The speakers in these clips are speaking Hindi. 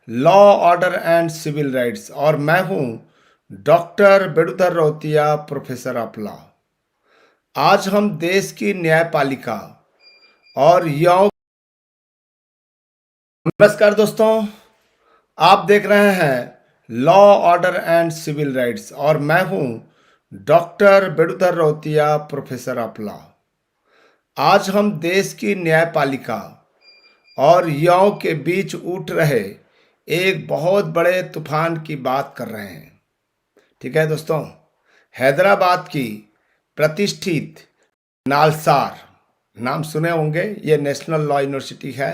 Law order and civil rights. और मैं हूं doctor Bedudhar Rautiya, professor of law. आज हम देश की न्यायपालिका और युवाओं। नमस्कार दोस्तों, आप देख रहे हैं law order and civil rights और मैं हूं doctor Bedudhar Rautiya, professor of law. आज हम देश की न्यायपालिका और युवाओं के बीच उठ रहे एक बहुत बड़े तूफान की बात कर रहे हैं। ठीक है दोस्तों, हैदराबाद की प्रतिष्ठित नालसार, नाम सुने होंगे, ये नेशनल लॉ यूनिवर्सिटी है।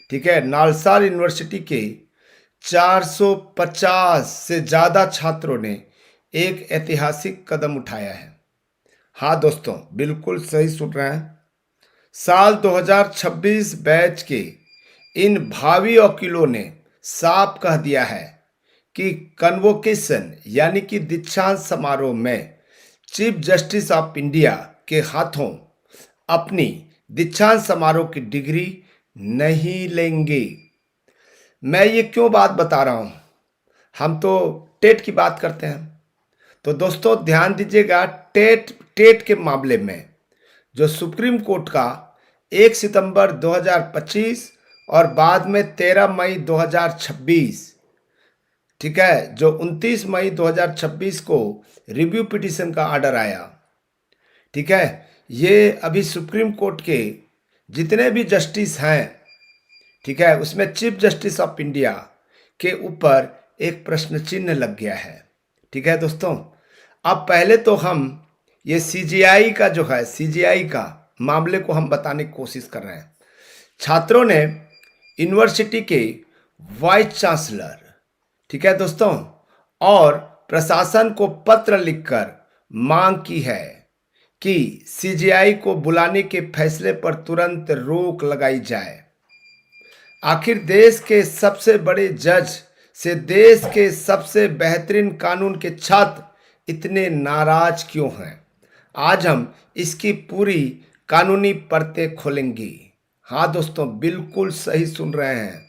ठीक है, नालसार यूनिवर्सिटी के 450 से ज़्यादा छात्रों ने एक ऐतिहासिक कदम उठाया है। हाँ दोस्तों, बिल्कुल सही सुन रहे हैं। साल 2026 बैच के इन भावी वकीलों ने साफ कह दिया है कि कन्वोकेशन यानी कि दीक्षांत समारोह में चीफ जस्टिस ऑफ इंडिया के हाथों अपनी दीक्षांत समारोह की डिग्री नहीं लेंगे। मैं ये क्यों बात बता रहा हूँ, हम तो टेट की बात करते हैं। तो दोस्तों ध्यान दीजिएगा, टेट के मामले में जो सुप्रीम कोर्ट का 1 सितंबर 2025 और बाद में 13 मई 2026, ठीक है, जो 29 मई 2026 को रिव्यू पिटीशन का ऑर्डर आया। ठीक है, ये अभी सुप्रीम कोर्ट के जितने भी जस्टिस हैं, ठीक है, उसमें चीफ जस्टिस ऑफ इंडिया के ऊपर एक प्रश्न चिन्ह लग गया है। ठीक है दोस्तों, अब पहले तो हम ये सीजीआई का जो है, सीजीआई का मामले को हम बताने की कोशिश कर रहे हैं। छात्रों ने यूनिवर्सिटी के वाइस चांसलर, ठीक है दोस्तों, और प्रशासन को पत्र लिखकर मांग की है कि सीजीआई को बुलाने के फैसले पर तुरंत रोक लगाई जाए। आखिर देश के सबसे बड़े जज से देश के सबसे बेहतरीन कानून के छात्र इतने नाराज क्यों हैं? आज हम इसकी पूरी कानूनी परतें खोलेंगे। हाँ दोस्तों, बिल्कुल सही सुन रहे हैं।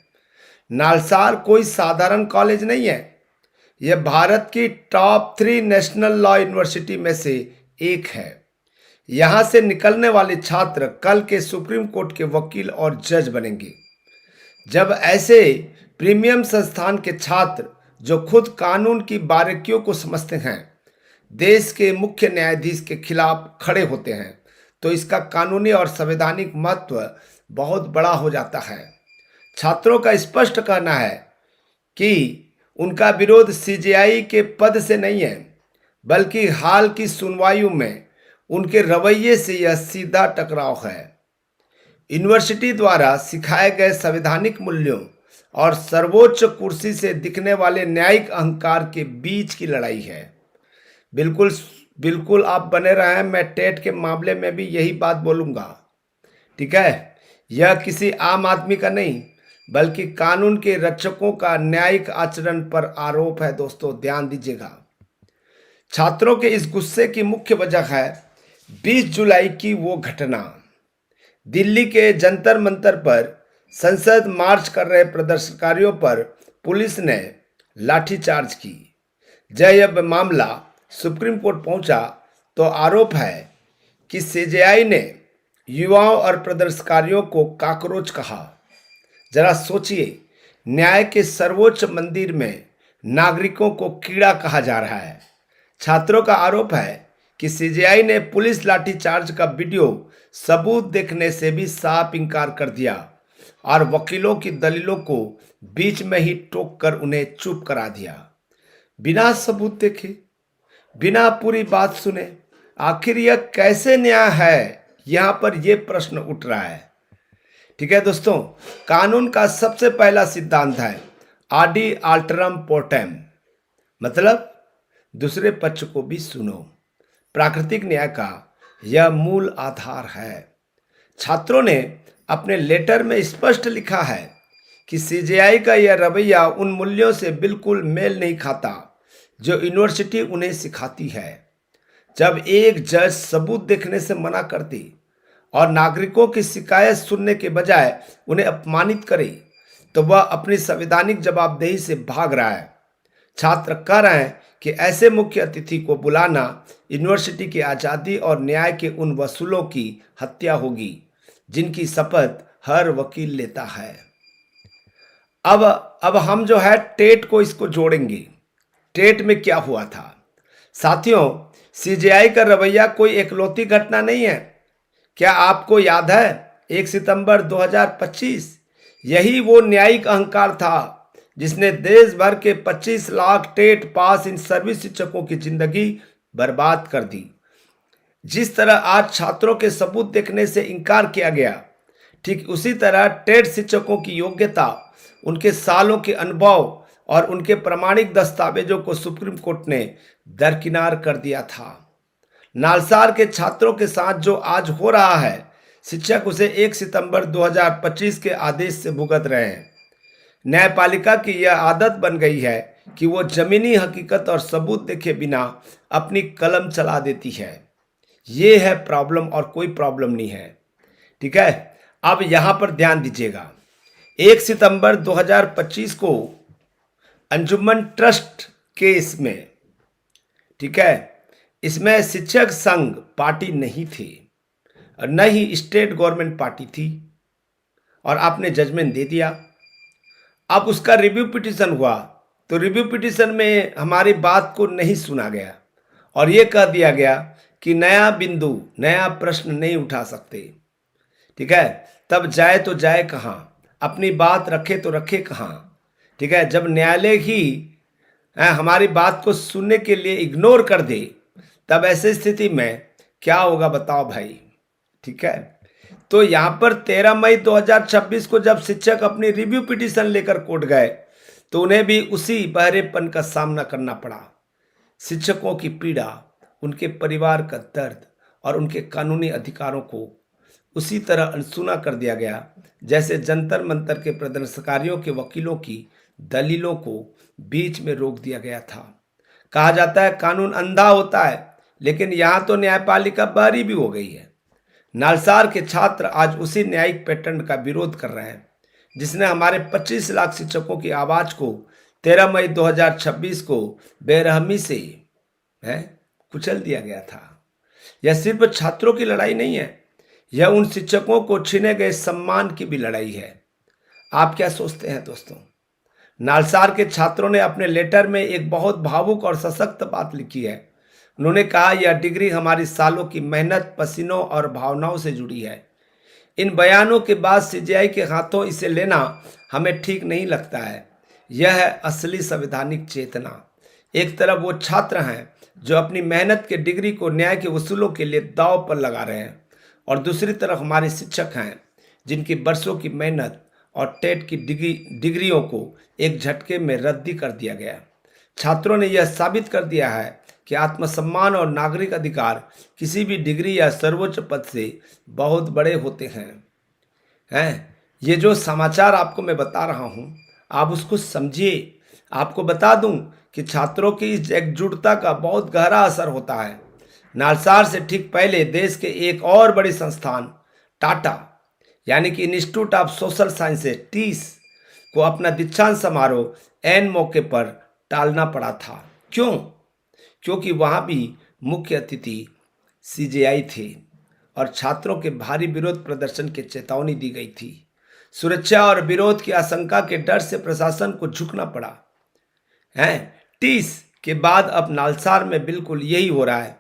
नालसार कोई साधारण कॉलेज नहीं है, यह भारत की टॉप 3 नेशनल लॉ यूनिवर्सिटी में से एक है। यहाँ से निकलने वाले छात्र कल के सुप्रीम कोर्ट के वकील और जज बनेंगे। जब ऐसे प्रीमियम संस्थान के छात्र जो खुद कानून की बारीकियों को समझते हैं, देश के मुख्य न्यायाधीश के खिलाफ खड़े होते हैं, तो इसका कानूनी और संवैधानिक महत्व बहुत बड़ा हो जाता है। छात्रों का स्पष्ट कहना है कि उनका विरोध सीजीआई के पद से नहीं है, बल्कि हाल की सुनवाइयों में उनके रवैये से यह सीधा टकराव है। यूनिवर्सिटी द्वारा सिखाए गए संवैधानिक मूल्यों और सर्वोच्च कुर्सी से दिखने वाले न्यायिक अहंकार के बीच की लड़ाई है। बिल्कुल बिल्कुल आप बने रहें, मैं टेट के मामले में भी यही बात बोलूँगा। ठीक है, यह किसी आम आदमी का नहीं, बल्कि कानून के रक्षकों का न्यायिक आचरण पर आरोप है। दोस्तों ध्यान दीजिएगा, छात्रों के इस गुस्से की मुख्य वजह है 20 जुलाई की वो घटना। दिल्ली के जंतर मंतर पर संसद मार्च कर रहे प्रदर्शनकारियों पर पुलिस ने लाठीचार्ज की। जब मामला सुप्रीम कोर्ट पहुंचा तो आरोप है कि सीजेआई ने युवाओं और प्रदर्शनकारियों को काकरोच कहा। जरा सोचिए, न्याय के सर्वोच्च मंदिर में नागरिकों को कीड़ा कहा जा रहा है। छात्रों का आरोप है कि सीजीआई ने पुलिस लाठीचार्ज का वीडियो सबूत देखने से भी साफ इनकार कर दिया और वकीलों की दलीलों को बीच में ही टोक कर उन्हें चुप करा दिया। बिना सबूत देखे, बिना पूरी बात सुने, आखिर यह कैसे न्याय है? यहां पर यह प्रश्न उठ रहा है। ठीक है दोस्तों, कानून का सबसे पहला सिद्धांत है आडि आल्टरम पोर्टेम, मतलब दूसरे पक्ष को भी सुनो। प्राकृतिक न्याय का यह मूल आधार है। छात्रों ने अपने लेटर में स्पष्ट लिखा है कि सीजीआई का यह रवैया उन मूल्यों से बिल्कुल मेल नहीं खाता जो यूनिवर्सिटी उन्हें सिखाती है। जब एक जज सबूत देखने से मना करती और नागरिकों की शिकायत सुनने के बजाय उन्हें अपमानित करे, तो वह अपनी संवैधानिक जवाबदेही से भाग रहा है। छात्र कह रहे हैं कि ऐसे मुख्य अतिथि को बुलाना यूनिवर्सिटी की आज़ादी और न्याय के उन वसूलों की हत्या होगी जिनकी शपथ हर वकील लेता है। अब हम जो है टेट को इसको जोड़ेंगे। टेट में क्या हुआ था साथियों? सीजेआई का रवैया कोई एकलौती घटना नहीं है। क्या आपको याद है 1 सितंबर 2025? यही वो न्यायिक अहंकार था जिसने देश भर के 25 lakh TET pass in service शिक्षकों की जिंदगी बर्बाद कर दी। जिस तरह आज छात्रों के सबूत देखने से इनकार किया गया, ठीक उसी तरह टेट शिक्षकों की योग्यता, उनके सालों के अनुभव और उनके प्रमाणिक दस्तावेजों को सुप्रीम कोर्ट ने दरकिनार कर दिया था। नालसार के छात्रों के साथ जो आज हो रहा है, शिक्षक उसे 1 सितंबर 2025 के आदेश से भुगत रहे हैं। न्यायपालिका की यह आदत बन गई है कि वो जमीनी हकीकत और सबूत देखे बिना अपनी कलम चला देती है। ये है प्रॉब्लम और कोई प्रॉब्लम नहीं है। ठीक है, अब यहां पर ध्यान दीजिएगा। 1 सितंबर 2025 को अंजुमन ट्रस्ट केस में, ठीक है, इसमें शिक्षक संघ पार्टी नहीं थी और न ही स्टेट गवर्नमेंट पार्टी थी और आपने जजमेंट दे दिया। अब उसका रिव्यू पिटीशन हुआ तो रिव्यू पिटीशन में हमारी बात को नहीं सुना गया और ये कह दिया गया कि नया बिंदु, नया प्रश्न नहीं उठा सकते। ठीक है, तब जाए तो जाए कहाँ, अपनी बात रखे तो रखे कहाँ। ठीक है, जब न्यायालय ही हमारी बात को सुनने के लिए इग्नोर कर दे, तब ऐसी स्थिति में क्या होगा बताओ भाई। ठीक है, तो यहां पर 13 मई 2026 को जब शिक्षक अपनी रिव्यू पिटीशन लेकर कोर्ट गए तो उन्हें भी उसी बहरेपन का सामना करना पड़ा। शिक्षकों की पीड़ा, उनके परिवार का दर्द और उनके कानूनी अधिकारों को उसी तरह अनसुना कर दिया गया जैसे जंतर मंतर के प्रदर्शनकारियों के वकीलों की दलीलों को बीच में रोक दिया गया था। कहा जाता है कानून अंधा होता है, लेकिन यहां तो न्यायपालिका बहरी भी हो गई है। नालसार के छात्र आज उसी न्यायिक पैटर्न का विरोध कर रहे हैं जिसने हमारे 25 लाख शिक्षकों की आवाज को 13 मई 2026 को बेरहमी से कुचल दिया गया था। यह सिर्फ छात्रों की लड़ाई नहीं है, यह उन शिक्षकों को छीने गए सम्मान की भी लड़ाई है। आप क्या सोचते हैं दोस्तों? नालसार के छात्रों ने अपने लेटर में एक बहुत भावुक और सशक्त बात लिखी है। उन्होंने कहा यह डिग्री हमारी सालों की मेहनत, पसीनों और भावनाओं से जुड़ी है। इन बयानों के बाद सीजेआई के हाथों इसे लेना हमें ठीक नहीं लगता है। यह है असली संवैधानिक चेतना। एक तरफ वो छात्र हैं जो अपनी मेहनत के डिग्री को न्याय के वसूलों के लिए दांव पर लगा रहे हैं और दूसरी तरफ हमारे शिक्षक हैं जिनकी बरसों की मेहनत और टेट की डिग्रियों को एक झटके में रद्दी कर दिया गया। छात्रों ने यह साबित कर दिया है कि आत्मसम्मान और नागरिक अधिकार किसी भी डिग्री या सर्वोच्च पद से बहुत बड़े होते हैं। ये जो समाचार आपको मैं बता रहा हूं, आप उसको समझिए। आपको बता दूं कि छात्रों की इस एकजुटता का बहुत गहरा असर होता है। नालसार से ठीक पहले देश के एक और बड़ी संस्थान टाटा यानी कि इंस्टीट्यूट ऑफ सोशल साइंसेज टीस को अपना दीक्षांत समारोह ऐन मौके पर टालना पड़ा था। क्यों? क्योंकि वहां भी मुख्य अतिथि सीजेआई थे और छात्रों के भारी विरोध प्रदर्शन की चेतावनी दी गई थी। सुरक्षा और विरोध की आशंका के डर से प्रशासन को झुकना पड़ा है। टीस के बाद अब नालसार में बिल्कुल यही हो रहा है।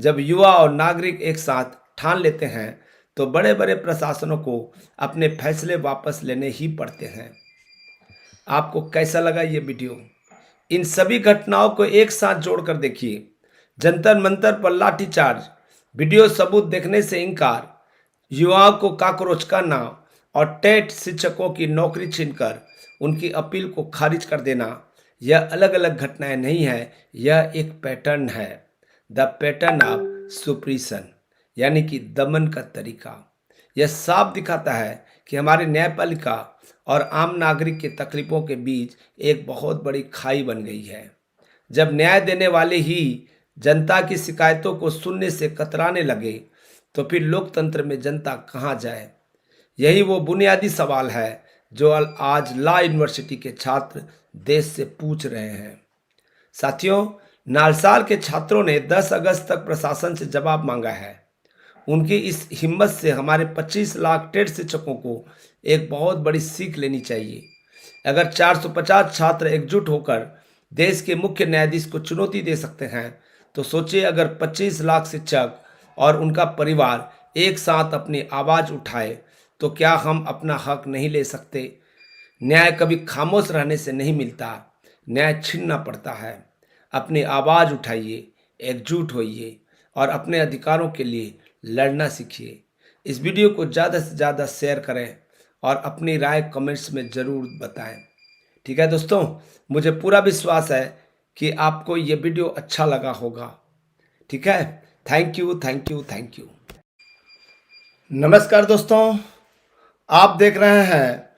जब युवा और नागरिक एक साथ ठान लेते हैं तो बड़े बड़े प्रशासनों को अपने फैसले वापस लेने ही पड़ते हैं। आपको कैसा लगा ये वीडियो? इन सभी घटनाओं को एक साथ जोड़कर देखिए। जंतर मंतर पर लाठीचार्ज, वीडियो सबूत देखने से इनकार, युवाओं को काकरोच करना और टेट शिक्षकों की नौकरी छीनकर उनकी अपील को खारिज कर देना, यह अलग अलग घटनाएं नहीं है, यह एक पैटर्न है। द पैटर्न ऑफ सुप्रीशन यानी कि दमन का तरीका। यह साफ दिखाता है कि हमारी न्यायपालिका और आम नागरिक के तकलीफों के बीच एक बहुत बड़ी खाई बन गई है। जब न्याय देने वाले ही जनता की शिकायतों को सुनने से कतराने लगे तो फिर लोकतंत्र में जनता कहाँ जाए? यही वो बुनियादी सवाल है जो आज ला यूनिवर्सिटी के छात्र देश से पूछ रहे हैं। साथियों, नालसार के छात्रों ने 10 अगस्त तक प्रशासन से जवाब मांगा है। उनकी इस हिम्मत से हमारे 25 लाख टेट शिक्षकों को एक बहुत बड़ी सीख लेनी चाहिए। अगर 450 छात्र एकजुट होकर देश के मुख्य न्यायाधीश को चुनौती दे सकते हैं, तो सोचिए अगर 25 लाख शिक्षक और उनका परिवार एक साथ अपनी आवाज़ उठाए तो क्या हम अपना हक नहीं ले सकते। न्याय कभी खामोश रहने से नहीं मिलता, न्याय छीनना पड़ता है। अपनी आवाज़ उठाइए, एकजुट होइए और अपने अधिकारों के लिए लड़ना सीखिए। इस वीडियो को ज़्यादा से ज़्यादा शेयर करें और अपनी राय कमेंट्स में ज़रूर बताएं। ठीक है दोस्तों, मुझे पूरा विश्वास है कि आपको ये वीडियो अच्छा लगा होगा। ठीक है, thank you thank you thank you. नमस्कार दोस्तों, आप देख रहे हैं